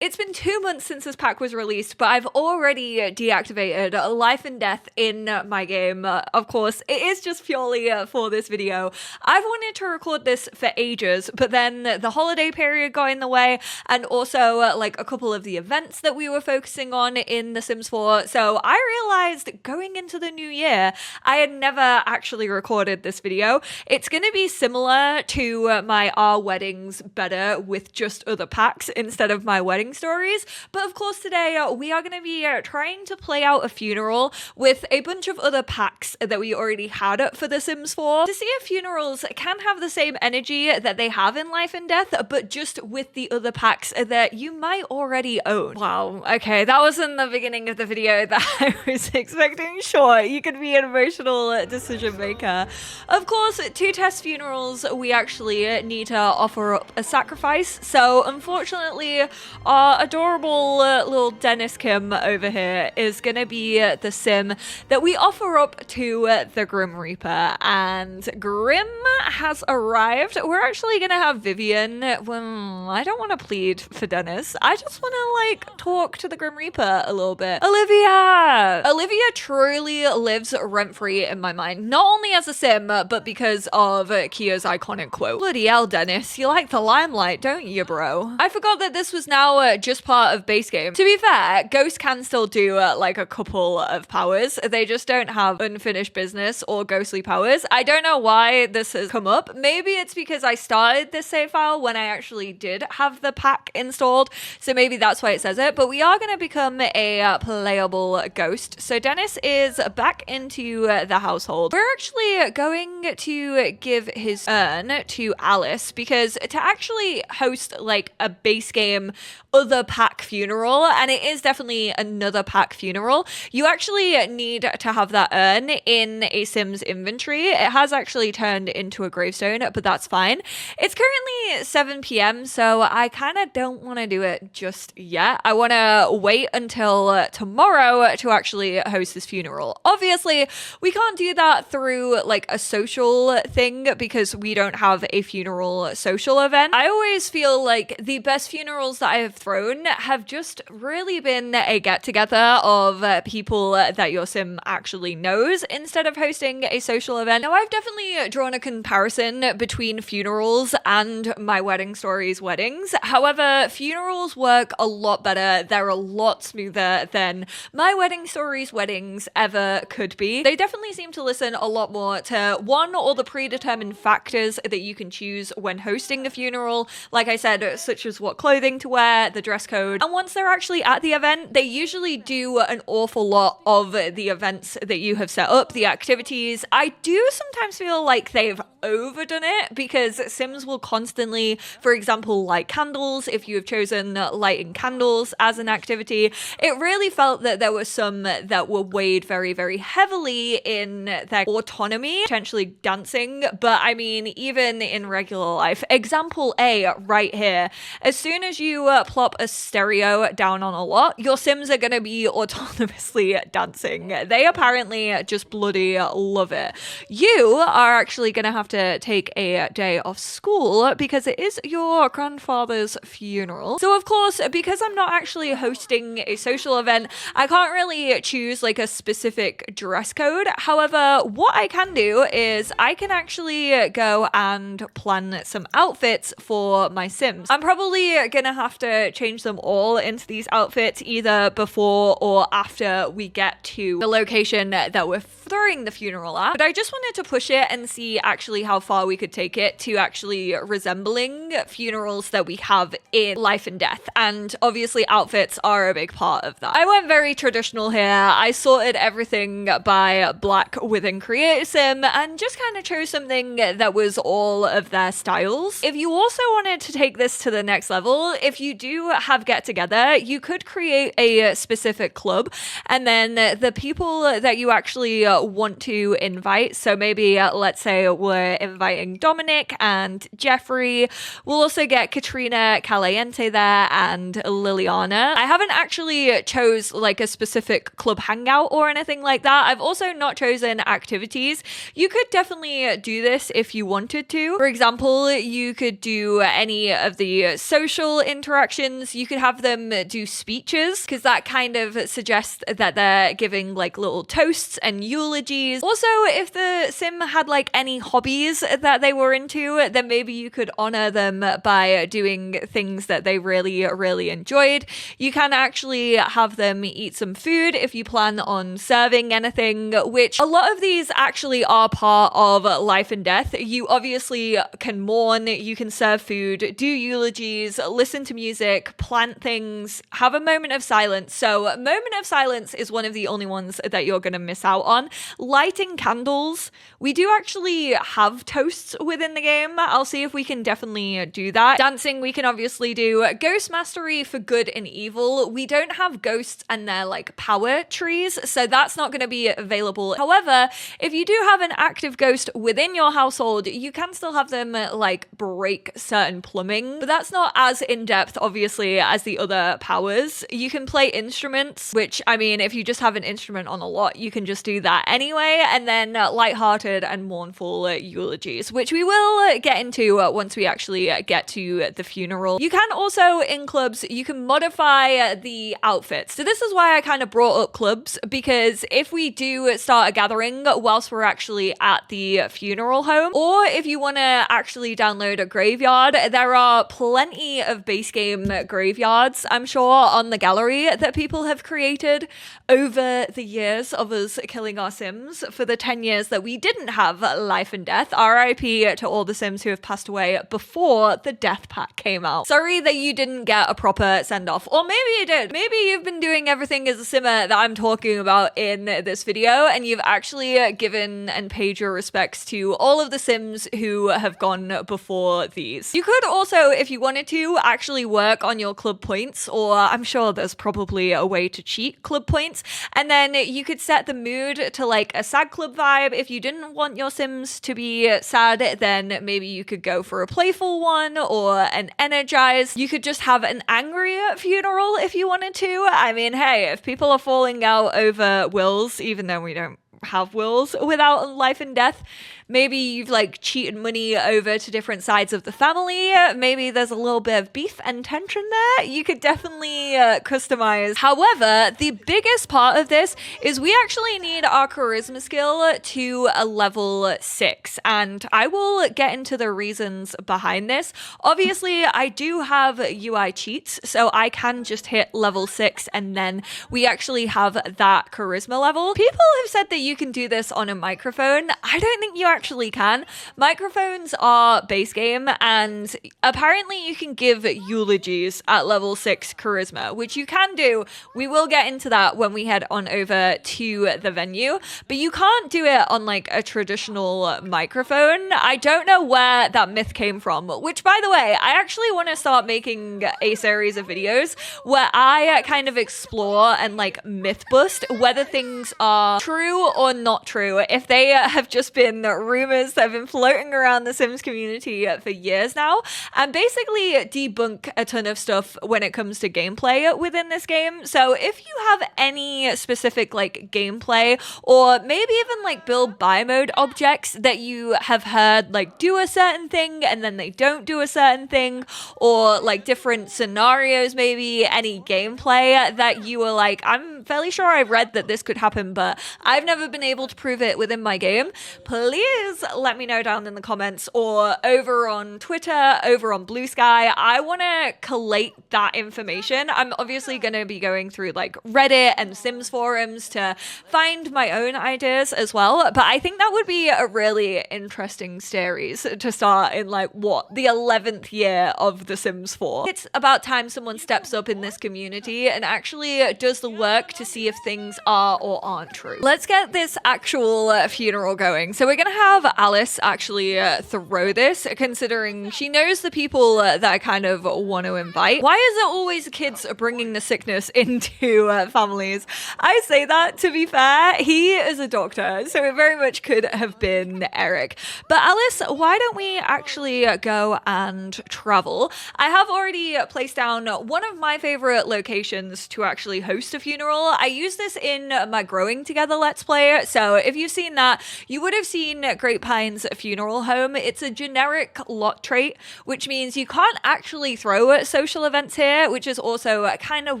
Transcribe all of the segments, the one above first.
It's been 2 months since this pack was released, but I've already deactivated Life and Death in my game. Of course, it is just purely for this video. I've wanted to record this for ages, but then the holiday period got in the way, and also like a couple of the events that we were focusing on in The Sims 4. So I realized going into the new year, I had never actually recorded this video. It's going to be similar to my Our Weddings Better with just other packs instead of my wedding stories. But of course today we are going to be trying to play out a funeral with a bunch of other packs that we already had for The Sims 4 to see if funerals can have the same energy that they have in Life and Death, but just with the other packs that you might already own. Wow, okay, that wasn't the beginning of the video that I was expecting. Sure, you could be an emotional decision maker. Of course, to test funerals, we actually need to offer up a sacrifice. So unfortunately, our adorable little Dennis Kim over here is gonna be the sim that we offer up to the Grim Reaper, and Grim has arrived. We're actually gonna have Vivian. Well, I don't want to plead for Dennis. I just want to like talk to the Grim Reaper a little bit. Olivia truly lives rent-free in my mind, not only as a sim, but because of Kia's iconic quote. Bloody hell, Dennis, you like the limelight, don't you, bro? I forgot that this was now just part of base game. To be fair, Ghost can still do like a couple of powers. They just don't have unfinished business or ghostly powers. I don't know why this has come up. Maybe it's because I started this save file when I actually did have the pack installed, so maybe that's why it says it. But we are going to become a playable ghost. So Dennis is back into the household. We're actually going to give his urn to Alice, because to actually host like a base game other pack funeral, and it is definitely another pack funeral, you actually need to have that urn in a Sims inventory. It has actually turned into a gravestone, but that's fine. It's currently 7 p.m, so I kind of don't want to do it just yet. I want to wait until tomorrow to actually host this funeral. Obviously, we can't do that through like a social thing because we don't have a funeral social event. I always feel like the best funerals that I have thrown have just really been a get-together of people that your sim actually knows instead of hosting a social event. Now, I've definitely drawn a comparison between funerals and my wedding stories weddings. However, funerals work a lot better. They're a lot smoother than my wedding stories weddings ever could be. They definitely seem to listen a lot more to one or the predetermined factors that you can choose when hosting the funeral, like I said, such as what clothing to wear, the dress code. And once they're actually at the event, they usually do an awful lot of the events that you have set up, the activities. I do sometimes feel like they've overdone it, because Sims will constantly, for example, light candles if you have chosen lighting candles as an activity. It really felt that there were some that were weighed very, very heavily in their autonomy, potentially dancing. But I mean, even in regular life, example A right here, as soon as you plop a stereo down on a lot, your Sims are going to be autonomously dancing. They apparently just bloody love it. You are actually going to have to take a day off school because it is your grandfather's funeral. So of course, because I'm not actually hosting a social event, I can't really choose like a specific dress code. However, what I can do is I can actually go and plan some outfits for my Sims. I'm probably gonna have to change them all into these outfits either before or after we get to the location that we're throwing the funeral at. But I just wanted to push it and see actually how far we could take it to actually resembling funerals that we have in Life and Death. And obviously outfits are a big part of that. I went very traditional here. I sorted everything by black within Create Sim and just kind of chose something that was all of their styles. If you also wanted to take this to the next level, if you do have get together, you could create a specific club, and then the people that you actually want to invite, so maybe let's say we're inviting Dominic and Jeffrey, we'll also get Katrina Caliente there and Liliana. I haven't actually chose like a specific club hangout or anything like that. I've also not chosen activities. You could definitely do this if you wanted to. For example, you could do any of the social interactions questions. You could have them do speeches, because that kind of suggests that they're giving like little toasts and eulogies. Also, if the sim had like any hobbies that they were into, then maybe you could honor them by doing things that they really enjoyed. You can actually have them eat some food if you plan on serving anything, which a lot of these actually are part of life and death. You obviously can mourn, you can serve food, do eulogies, listen to music, plant things, have a moment of silence. So moment of silence is one of the only ones that you're going to miss out on. Lighting candles. We do actually have toasts within the game. I'll see if we can definitely do that. Dancing, we can obviously do. Ghost mastery for good and evil. We don't have ghosts and their like power trees, so that's not going to be available. However, if you do have an active ghost within your household, you can still have them like break certain plumbing, but that's not as in-depth obviously as the other powers. You can play instruments, which I mean, if you just have an instrument on a lot, you can just do that anyway. And then light-hearted and mournful eulogies, which we will get into once we actually get to the funeral. You can also, in clubs, you can modify the outfits. So this is why I kind of brought up clubs, because if we do start a gathering whilst we're actually at the funeral home, or if you want to actually download a graveyard, there are plenty of base game graveyards, I'm sure, on the gallery that people have created over the years of us killing our sims for the 10 years that we didn't have life and death. RIP to all the sims who have passed away before the death pack came out. Sorry that you didn't get a proper send-off, or maybe you did. Maybe you've been doing everything as a simmer that I'm talking about in this video, and you've actually given and paid your respects to all of the sims who have gone before these. You could also, if you wanted to, actually work on your club points, or I'm sure there's probably a way to cheat club points, and then you could set the mood to like a sad club vibe. If you didn't want your sims to be sad, then maybe you could go for a playful one or an energized. You could just have an angry funeral if you wanted to. I mean, hey, if people are falling out over wills, even though we don't have wills without life and death, maybe you've like cheated money over to different sides of the family, maybe there's a little bit of beef and tension there, you could definitely customize. However, the biggest part of this is we actually need our charisma skill to a level 6, and I will get into the reasons behind this. Obviously, I do have UI cheats, so I can just hit level 6 and then we actually have that charisma level. People have said that you can do this on a microphone. I don't think you actually can. Microphones are base game, and apparently you can give eulogies at level 6 charisma, which you can do. We will get into that when we head on over to the venue, but you can't do it on like a traditional microphone. I don't know where that myth came from, which by the way, I actually want to start making a series of videos where I kind of explore and like myth bust whether things are true or not true, if they have just been rumors that have been floating around the Sims community for years now, and basically debunk a ton of stuff when it comes to gameplay within this game. So if you have any specific like gameplay, or maybe even like build buy mode objects that you have heard like do a certain thing and then they don't do a certain thing, or like different scenarios, maybe any gameplay that you were like, I'm fairly sure I read that this could happen, but I've never been able to prove it within my game, please let me know down in the comments or over on Twitter, over on Blue Sky. I want to collate that information. I'm obviously going to be going through like Reddit and Sims forums to find my own ideas as well, but I think that would be a really interesting series to start in like what, the 11th year of The Sims 4. It's about time someone steps up in this community and actually does the work to see if things are or aren't true. Let's get this actual funeral going. So we're gonna have Alice actually throw this, considering she knows the people that I kind of want to invite. Why is it always kids bringing the sickness into families? I say that, to be fair, he is a doctor, so it very much could have been Eric. But Alice, why don't we actually go and travel? I have already placed down one of my favorite locations to actually host a funeral. funeral. I use this in my Growing Together Let's Play. So if you've seen that, you would have seen Great Pines Funeral Home. It's a generic lot trait, which means you can't actually throw social events here, which is also kind of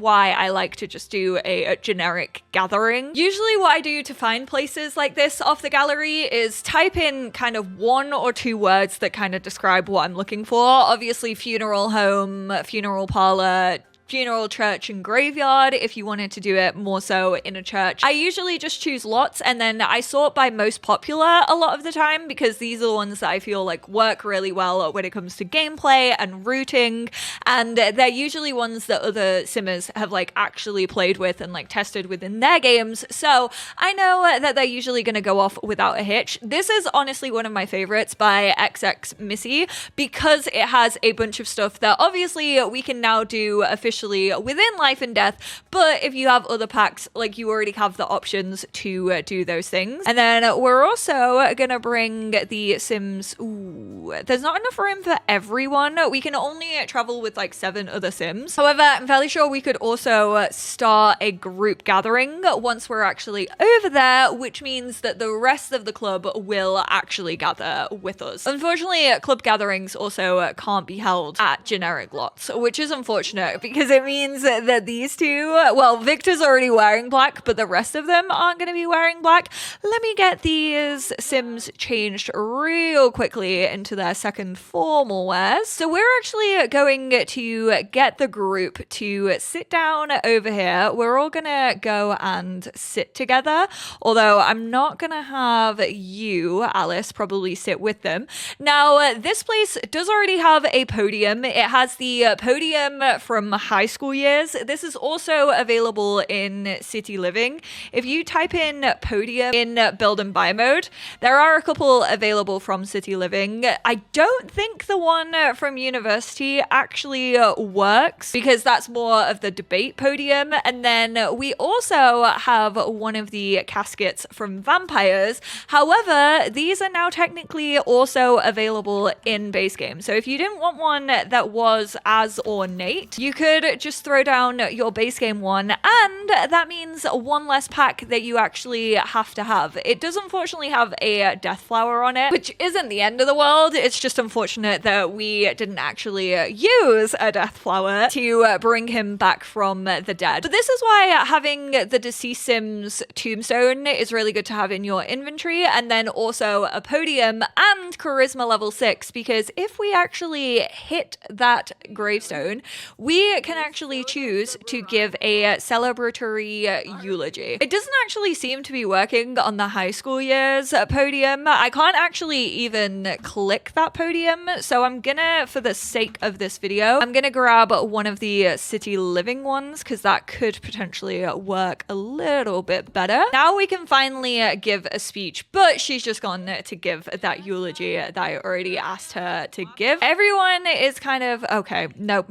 why I like to just do a generic gathering. Usually what I do to find places like this off the gallery is type in kind of 1 or 2 words that kind of describe what I'm looking for. Obviously, funeral home, funeral parlor, funeral, church, and graveyard if you wanted to do it more so in a church. I usually just choose lots and then I sort by most popular a lot of the time because these are the ones that I feel like work really well when it comes to gameplay and routing, and they're usually ones that other simmers have like actually played with and like tested within their games, so I know that they're usually going to go off without a hitch. This is honestly one of my favorites by XX Missy because it has a bunch of stuff that obviously we can now do officially within Life and Death, but if you have other packs, like you already have the options to do those things. And then we're also gonna bring the Sims. Ooh, there's not enough room for everyone. We can only travel with like 7 other Sims. However, I'm fairly sure we could also start a group gathering once we're actually over there, which means that the rest of the club will actually gather with us. Unfortunately, club gatherings also can't be held at generic lots, which is unfortunate because it means that these two, well, Victor's already wearing black, but the rest of them aren't going to be wearing black. Let me get these Sims changed real quickly into their second formal wears. So we're actually going to get the group to sit down over here. We're all going to go and sit together, although I'm not going to have you, Alice, probably sit with them. Now, this place does already have a podium. It has the podium from high school years. This is also available in City Living. If you type in podium in build and buy mode, there are a couple available from City Living. I don't think the one from university actually works because that's more of the debate podium. And then we also have one of the caskets from vampires. However, these are now technically also available in base game. So if you didn't want one that was as ornate, you could just throw down your base game one, and that means one less pack that you actually have to have. It does unfortunately have a death flower on it, which isn't the end of the world. It's just unfortunate that we didn't actually use a death flower to bring him back from the dead. But this is why having the deceased Sim's tombstone is really good to have in your inventory, and then also a podium and charisma level 6, because if we actually hit that gravestone, we can actually choose to give a celebratory eulogy. It doesn't actually seem to be working on the high school years podium. I can't actually even click that podium, so I'm gonna, for the sake of this video, I'm gonna grab one of the City Living ones because that could potentially work a little bit better. Now we can finally give a speech, but she's just gone to give that eulogy that I already asked her to give. Everyone is kind of, okay, nope.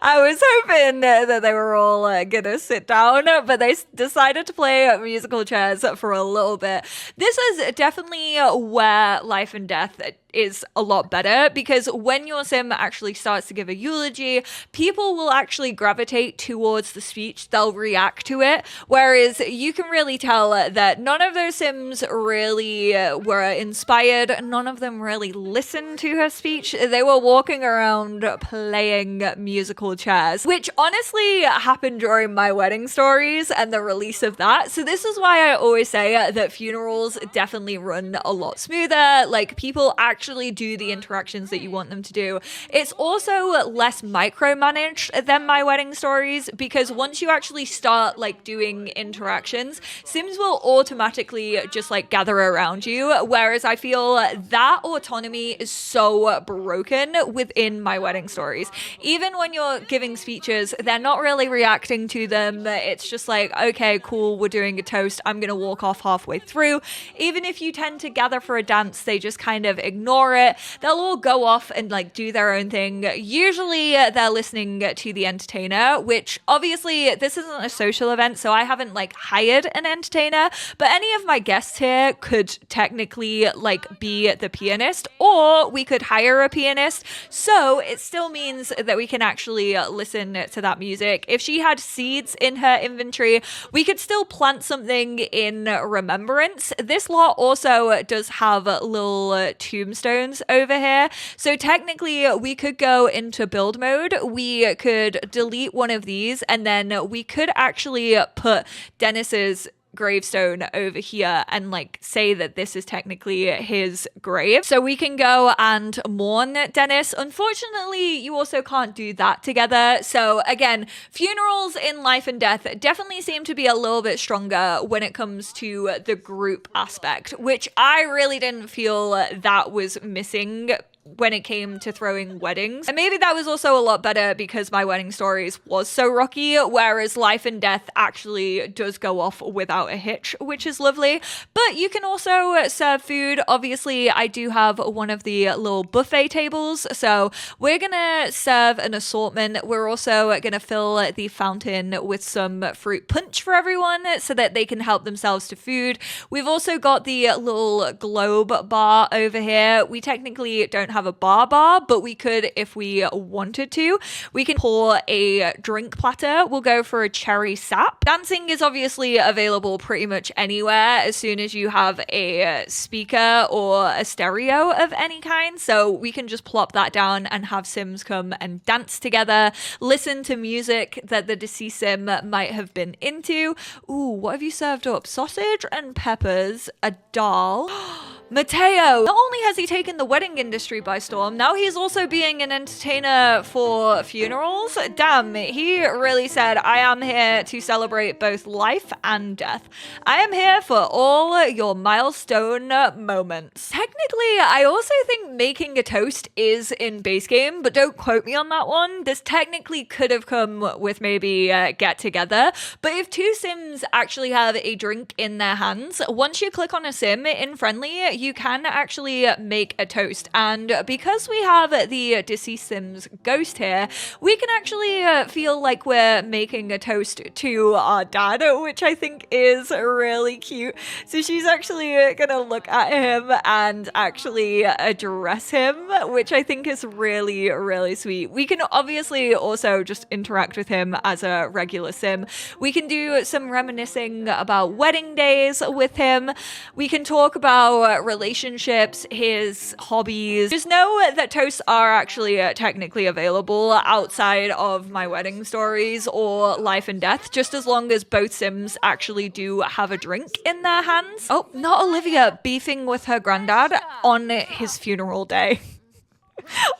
I was hoping that they were all gonna sit down, but they decided to play musical chairs for a little bit. This is definitely where Life and Death is a lot better, because when your sim actually starts to give a eulogy, people will actually gravitate towards the speech. They'll react to it, whereas you can really tell that none of those sims really were inspired. None of them really listened to her speech. They were walking around playing musical chairs, which honestly happened during my wedding stories and the release of that. So this is why I always say that funerals definitely run a lot smoother. Like, people actually do the interactions that you want them to do. It's also less micromanaged than my wedding stories, because once you actually start like doing interactions, sims will automatically just like gather around you, whereas I feel that autonomy is so broken within my wedding stories. Even when you're giving speeches, they're not really reacting to them. It's just like, okay, cool, we're doing a toast, I'm gonna walk off halfway through. Even if you tend to gather for a dance, they just kind of ignore ignore it. They'll all go off and like do their own thing. Usually they're listening to the entertainer, which obviously this isn't a social event, so I haven't like hired an entertainer, but any of my guests here could technically like be the pianist, or we could hire a pianist. So it still means that we can actually listen to that music. If she had seeds in her inventory, we could still plant something in remembrance. This lot also does have little tombstones over here. So technically we could go into build mode. We could delete one of these, and then we could actually put Dennis's gravestone over here and like say that this is technically his grave. So we can go and mourn Dennis. Unfortunately, you also can't do that together. So again, funerals in life and death definitely seem to be a little bit stronger when it comes to the group aspect, which I really didn't feel that was missing when it came to throwing weddings. And maybe that was also a lot better because my wedding stories was so rocky, whereas life and death actually does go off without a hitch, which is lovely. But you can also serve food. Obviously, I do have one of the little buffet tables, so we're gonna serve an assortment. We're also gonna fill the fountain with some fruit punch for everyone so that they can help themselves to food. We've also got the little globe bar over here. We technically don't have a bar, but we could if we wanted to. We can pour a drink platter. We'll go for a cherry sap. Dancing is obviously available pretty much anywhere as soon as you have a speaker or a stereo of any kind. So we can just plop that down and have Sims come and dance together, listen to music that the deceased Sim might have been into. Ooh, what have you served up? Sausage and peppers, a dal. Mateo, not only has he taken the wedding industry by storm, now he's also being an entertainer for funerals. Damn, he really said, I am here to celebrate both life and death. I am here for all your milestone moments. Technically, I also think making a toast is in base game, but don't quote me on that one. This technically could have come with maybe get together, but if two Sims actually have a drink in their hands, once you click on a Sim in friendly, you can actually make a toast. And because we have the deceased Sim's ghost here, we can actually feel like we're making a toast to our dad, which I think is really cute. So she's actually gonna look at him and actually address him, which I think is really, really sweet. We can obviously also just interact with him as a regular Sim. We can do some reminiscing about wedding days with him. We can talk about relationships, his hobbies. Just know that toasts are actually technically available outside of my wedding stories or life and death, just as long as both Sims actually do have a drink in their hands. Oh, not Olivia beefing with her granddad on his funeral day.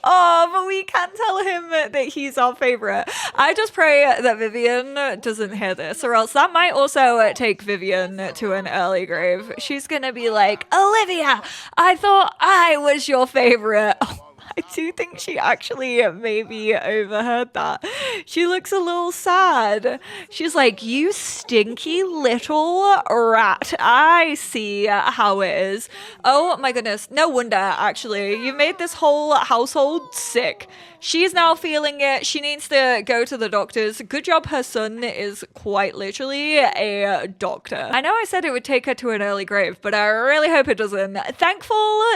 Oh, but we can tell him that he's our favorite. I just pray that Vivian doesn't hear this, or else that might also take Vivian to an early grave. She's gonna be like, Olivia, I thought I was your favorite. Oh, I do think she actually maybe overheard that. She looks a little sad. She's like, you stinky little rat. I see how it is. Oh my goodness. No wonder, actually. You made this whole household sick. She's now feeling it. She needs to go to the doctors. Good job her son is quite literally a doctor. I know I said it would take her to an early grave, but I really hope it doesn't. Thankful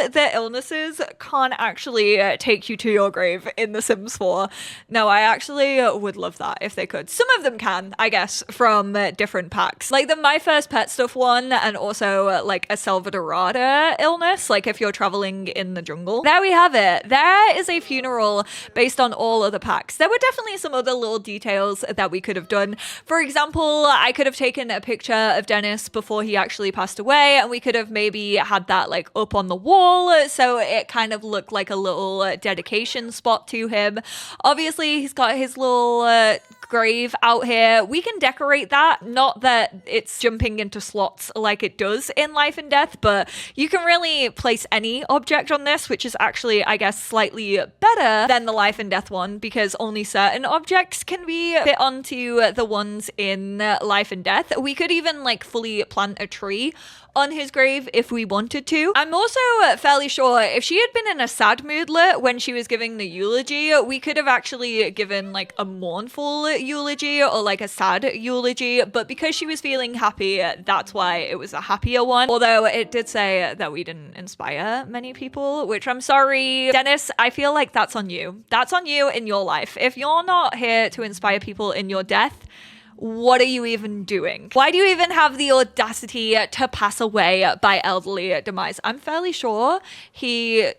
that illnesses can't actually take you to your grave in The Sims 4. No, I actually would love that if they could. Some of them can, I guess, from different packs. Like the My First Pet stuff one, and also like a Salvadorada illness, like if you're traveling in the jungle. There we have it. There is a funeral based on all other packs. There were definitely some other little details that we could have done. For example, I could have taken a picture of Dennis before he actually passed away, and we could have maybe had that like up on the wall so it kind of looked like a little dedication spot to him. Obviously, he's got his little grave out here. We can decorate that. Not that it's jumping into slots like it does in Life and Death, but you can really place any object on this, which is actually, I guess, slightly better than the Life and Death one, because only certain objects can be fit onto the ones in Life and Death. We could even like fully plant a tree on his grave if we wanted to. I'm also fairly sure if she had been in a sad moodlet when she was giving the eulogy, we could have actually given like a mournful eulogy or like a sad eulogy, but because she was feeling happy, that's why it was a happier one. Although it did say that we didn't inspire many people, which I'm sorry, Dennis, I feel like that's on you. That's on you in your life. If you're not here to inspire people in your death, what are you even doing? Why do you even have the audacity to pass away by elderly demise? I'm fairly sure he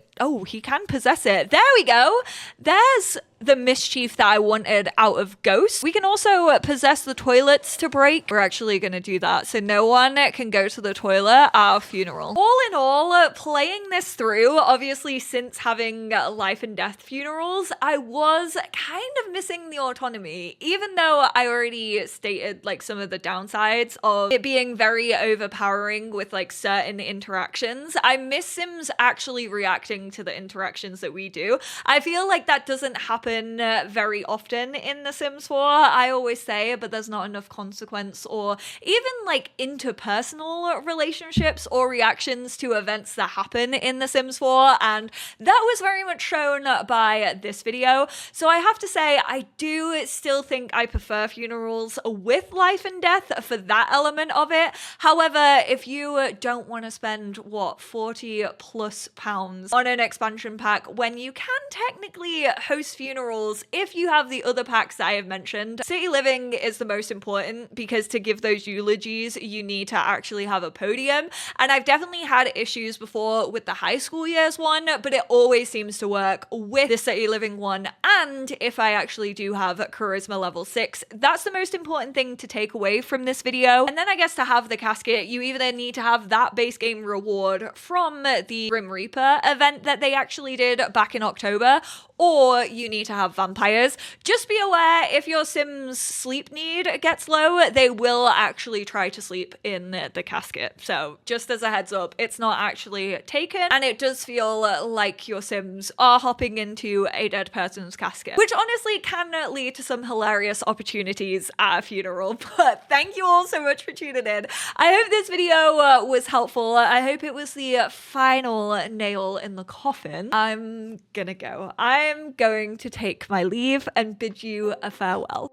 can possess it. There we go. There's the mischief that I wanted out of Ghost. We can also possess the toilets to break. We're actually going to do that so no one can go to the toilet at our funeral. All in all, playing this through, obviously since having life and death funerals, I was kind of missing the autonomy, even though I already stated like some of the downsides of it being very overpowering with like certain interactions. I miss Sims actually reacting to the interactions that we do. I feel like that doesn't happen very often in The Sims 4. I always say, but there's not enough consequence or even like interpersonal relationships or reactions to events that happen in The Sims 4, and that was very much shown by this video. So I have to say, I do still think I prefer funerals with life and death for that element of it. However, if you don't want to spend what, £40+ on an expansion pack when you can technically host funerals if you have the other packs that I have mentioned, City Living is the most important, because to give those eulogies you need to actually have a podium, and I've definitely had issues before with the high school years one, but it always seems to work with the City Living one. And if I actually do have charisma level 6, that's the most important thing to take away from this video. And then I guess to have the casket, you either need to have that base game reward from the Grim Reaper event that they actually did back in October, or you need to have vampires. Just be aware, if your Sim's sleep need gets low, they will actually try to sleep in the casket. So just as a heads up, it's not actually taken, and it does feel like your Sims are hopping into a dead person's casket, which honestly can lead to some hilarious opportunities at a funeral. But thank you all so much for tuning in. I hope this video was helpful. I hope it was the final nail in the coffin. I'm gonna go. I'm going to take my leave and bid you a farewell.